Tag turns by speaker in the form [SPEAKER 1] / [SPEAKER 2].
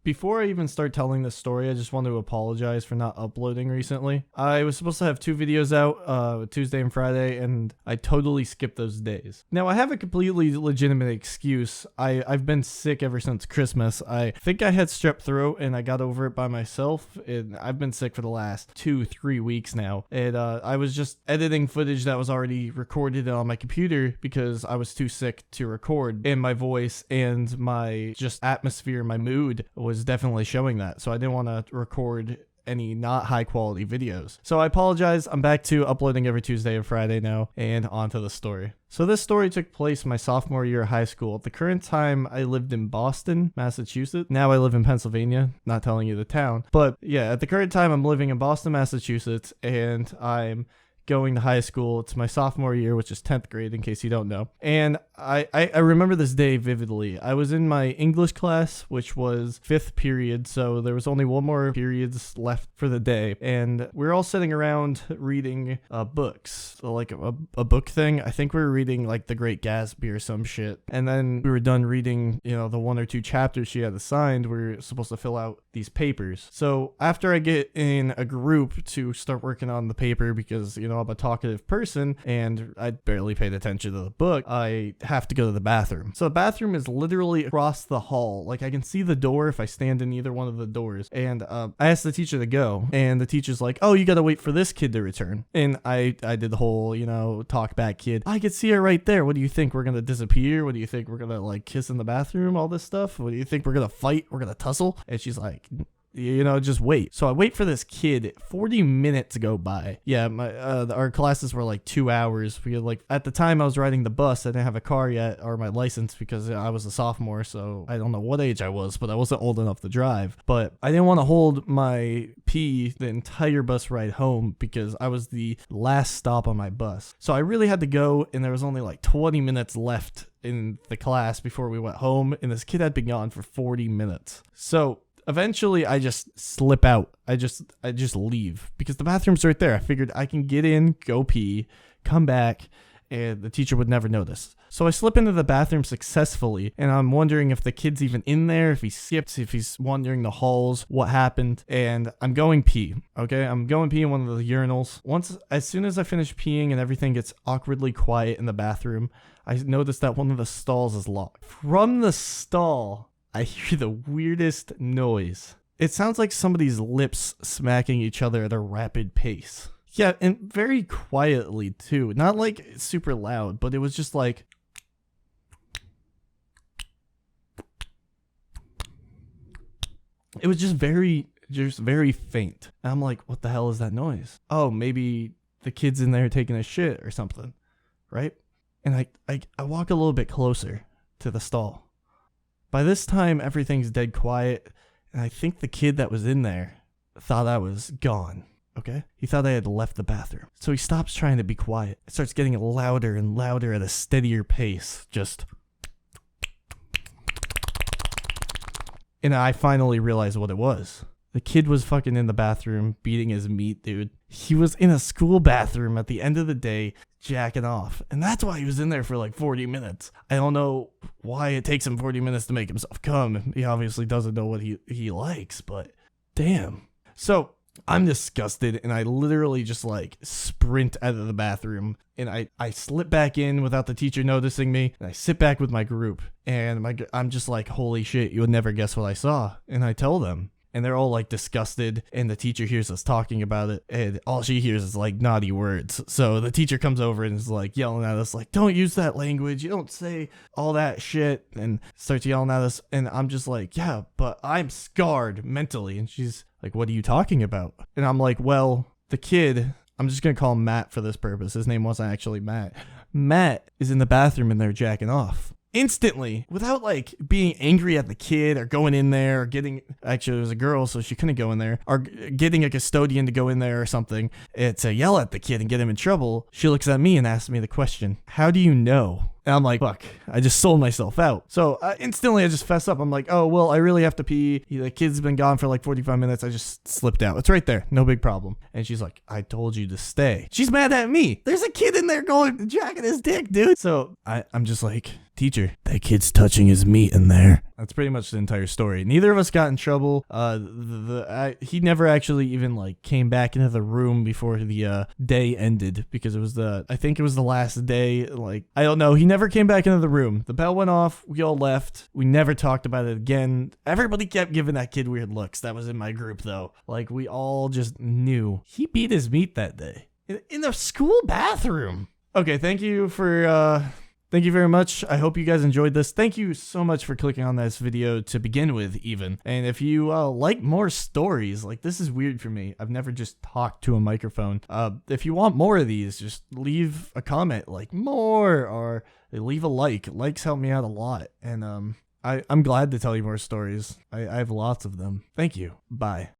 [SPEAKER 1] Before I even start telling this story, I just want to apologize for not uploading recently. I was supposed to have 2 videos out, Tuesday and Friday, and I totally skipped those days. Now, I have a completely legitimate excuse. I've been sick ever since Christmas. I think I had strep throat, and I got over it by myself, and I've been sick for the last 2-3 weeks now. And I was just editing footage that was already recorded on my computer because I was too sick to record, and my voice and my just atmosphere, my mood was definitely showing that. So I didn't want to record any not high quality videos. So I apologize. I'm back to uploading every Tuesday and Friday now, and on to the story. So this story took place my sophomore year of high school. At the current time, I lived in Boston, Massachusetts. Now I live in Pennsylvania, not telling you the town. But yeah, at the current time, I'm living in Boston, Massachusetts, and I'm going to high school. It's my sophomore year, which is 10th grade, in case you don't know. And I remember this day vividly. I was in my English class, which was 5th period, so there was only one more periods left for the day. And we were all sitting around reading books, so like a book thing. I think we were reading like The Great Gatsby or some shit. And then we were done reading, the 1 or 2 chapters she had assigned. We were supposed to fill out these papers. So after I get in a group to start working on the paper, because, I'm a talkative person and I barely paid attention to the book, I have to go to the bathroom. So the bathroom is literally across the hall. Like, I can see the door if I stand in either one of the doors. And I asked the teacher to go, and the teacher's like, oh, you gotta wait for this kid to return. And I did the whole, talk back kid. I could see her right there. What do you think? We're gonna disappear? What do you think? We're gonna like kiss in the bathroom? All this stuff? What do you think? We're gonna fight? We're gonna tussle? And she's like, just wait. So I wait for this kid. 40 minutes go by. Yeah, our classes were like 2 hours. We had at the time I was riding the bus. I didn't have a car yet or my license because I was a sophomore. So I don't know what age I was, but I wasn't old enough to drive. But I didn't want to hold my pee the entire bus ride home because I was the last stop on my bus. So I really had to go, and there was only like 20 minutes left in the class before we went home, and this kid had been gone for 40 minutes. So eventually, I just slip out. I just leave because the bathroom's right there. I figured I can get in, go pee, come back, and the teacher would never notice. So I slip into the bathroom successfully, and I'm wondering if the kid's even in there, if he skipped, if he's wandering the halls, what happened. And I'm going pee, okay? I'm going pee in one of the urinals. As soon as I finish peeing and everything gets awkwardly quiet in the bathroom, I notice that one of the stalls is locked. From the stall, I hear the weirdest noise. It sounds like somebody's lips smacking each other at a rapid pace. Yeah, and very quietly too. Not like super loud, but it was just like... It was just very faint. And I'm like, what the hell is that noise? Oh, maybe the kid's in there taking a shit or something, right? And I walk a little bit closer to the stall. By this time, everything's dead quiet, and I think the kid that was in there thought I was gone, okay? He thought I had left the bathroom. So he stops trying to be quiet. It starts getting louder and louder at a steadier pace, just... And I finally realized what it was. The kid was fucking in the bathroom beating his meat, dude. He was in a school bathroom at the end of the day jacking off. And that's why he was in there for like 40 minutes. I don't know why it takes him 40 minutes to make himself come. He obviously doesn't know what he likes, but damn. So I'm disgusted, and I literally just like sprint out of the bathroom, and I slip back in without the teacher noticing me, and I sit back with my group, and I'm just like, holy shit, you would never guess what I saw. And I tell them, and they're all like disgusted, and the teacher hears us talking about it, and all she hears is like naughty words. So the teacher comes over and is like yelling at us like, don't use that language, you don't say all that shit, and starts yelling at us. And I'm just like, yeah, but I'm scarred mentally. And she's like, what are you talking about? And I'm like, well, the kid, I'm just gonna call him Matt for this purpose, his name wasn't actually Matt. Matt is in the bathroom and they're jacking off. Instantly, without like being angry at the kid or going in there or getting, actually it was a girl so she couldn't go in there, or getting a custodian to go in there or something to yell at the kid and get him in trouble, she looks at me and asks me the question, how do you know? And I'm like, fuck, I just sold myself out. So instantly I just fess up. I'm like, oh, well, I really have to pee. The kid's been gone for like 45 minutes. I just slipped out. It's right there. No big problem. And she's like, I told you to stay. She's mad at me. There's a kid in there going, jacking his dick, dude. So I'm just like, teacher, that kid's touching his meat in there. That's pretty much the entire story. Neither of us got in trouble. He never actually even like came back into the room before the day ended, because it was I think it was the last day. Like, I don't know. He never came back into the room. The bell went off. We all left. We never talked about it again. Everybody kept giving that kid weird looks. That was in my group though. Like, we all just knew he beat his meat that day in the school bathroom. Okay, thank you very much. I hope you guys enjoyed this. Thank you so much for clicking on this video to begin with, even. And if you like more stories, like, this is weird for me. I've never just talked to a microphone. If you want more of these, just leave a comment, like, more, or leave a like. Likes help me out a lot. And I'm glad to tell you more stories. I have lots of them. Thank you. Bye.